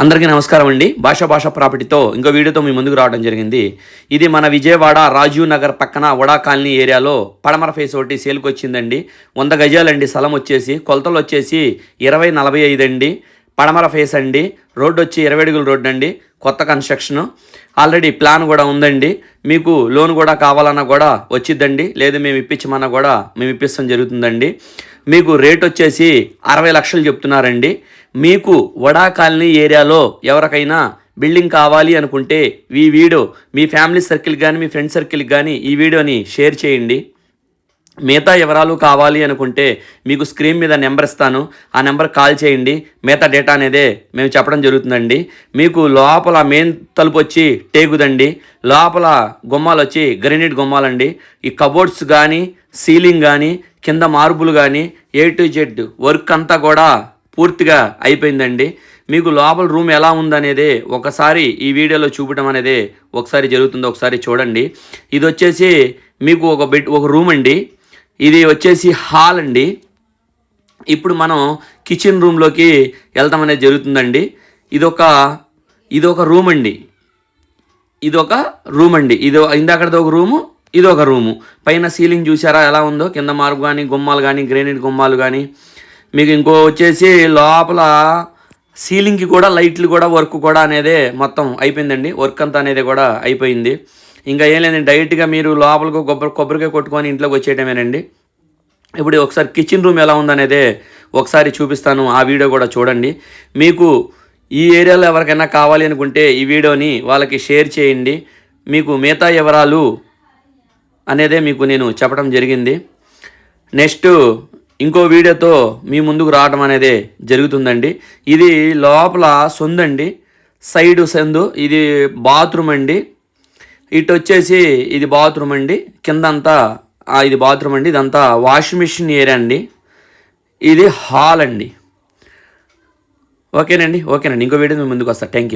అందరికీ నమస్కారం అండి. భాష ప్రాపర్టీతో ఇంకో వీడియోతో మీ ముందుకు రావడం జరిగింది. ఇది మన విజయవాడ రాజీవ్ నగర్ పక్కన వడా కాలనీ ఏరియాలో పడమర ఫేస్ ఒకటి సేల్కి వచ్చిందండి. 100 గజాలండి స్థలం వచ్చేసి. కొలతలు వచ్చేసి 20-45 అండి. పడమర ఫేస్ అండి. రోడ్డు వచ్చి 20 అడుగుల రోడ్డు అండి. కొత్త కన్స్ట్రక్షను. ఆల్రెడీ ప్లాన్ కూడా ఉందండి. మీకు లోన్ కూడా కావాలన్నా కూడా వచ్చిద్దండి. లేదు మేము ఇప్పించమన్నా కూడా మేము ఇప్పిస్తాం జరుగుతుందండి. మీకు రేట్ వచ్చేసి 60 లక్షలు చెప్తున్నారండి. మీకు వడా కాలనీ ఏరియాలో ఎవరికైనా బిల్డింగ్ కావాలి అనుకుంటే ఈ వీడియో మీ ఫ్యామిలీ సర్కిల్ కానీ మీ ఫ్రెండ్ సర్కిల్కి కానీ ఈ వీడియోని షేర్ చేయండి. మిగతా వివరాలు కావాలి అనుకుంటే మీకు స్క్రీన్ మీద నెంబర్ ఇస్తాను, ఆ నెంబర్ కాల్ చేయండి. మిగతా డేటా అనేదే మేము చెప్పడం జరుగుతుందండి. మీకు లోపల మెయిన్ తలుపు వచ్చి టేకుదండి. లోపల గుమ్మాలు వచ్చి గ్రానైట్ గుమ్మాలండి. ఈ కబోర్డ్స్ కానీ సీలింగ్ కానీ కింద మార్బుల్ కానీ A to Z వర్క్ అంతా కూడా పూర్తిగా అయిపోయిందండి. మీకు లోపల రూమ్ ఎలా ఉందనేదే ఒకసారి ఈ వీడియోలో చూపడం అనేది ఒకసారి జరుగుతుందో ఒకసారి చూడండి. ఇది వచ్చేసి మీకు ఒక రూమ్ అండి. ఇది వచ్చేసి హాల్ అండి. ఇప్పుడు మనం కిచెన్ రూమ్లోకి వెళ్తాం అనేది జరుగుతుందండి. ఇదొక రూమ్ అండి. ఇది ఇందాకది ఒక రూము, ఇది ఒక రూము. పైన సీలింగ్ చూసారా ఎలా ఉందో, కింద మార్పు కానీ గుమ్మాలు కానీ గ్రానైట్ గుమ్మాలు కానీ. మీకు ఇంకో వచ్చేసి లోపల సీలింగ్కి కూడా లైట్లు కూడా వర్క్ కూడా అనేది మొత్తం అయిపోయిందండి. వర్క్ అంతా అనేది కూడా అయిపోయింది. ఇంకా ఏం లేదండి, డైరెక్ట్గా మీరు లోపలికి కొబ్బరికాయ కొట్టుకొని ఇంట్లోకి వచ్చేయటమేనండి. ఇప్పుడు ఒకసారి కిచెన్ రూమ్ ఎలా ఉందనేదే ఒకసారి చూపిస్తాను, ఆ వీడియో కూడా చూడండి. మీకు ఈ ఏరియాలో ఎవరికైనా కావాలి అనుకుంటే ఈ వీడియోని వాళ్ళకి షేర్ చేయండి. మీకు మిగతా వివరాలు అనేదే మీకు నేను చెప్పడం జరిగింది. నెక్స్ట్ ఇంకో వీడియోతో మీ ముందుకు రావడం అనేది జరుగుతుందండి. ఇది లోపల సొందండి, సైడ్ సందు. ఇది బాత్రూమ్ అండి. ఇటు వచ్చేసి ఇది బాత్రూమ్ అండి. కిందంతా ఇది బాత్రూమ్ అండి. ఇదంతా వాషింగ్ మిషన్ ఏరియా అండి. ఇది హాల్ అండి. ఓకేనండి. ఇంకో వీడియో మీ ముందుకు వస్తా. Thank you.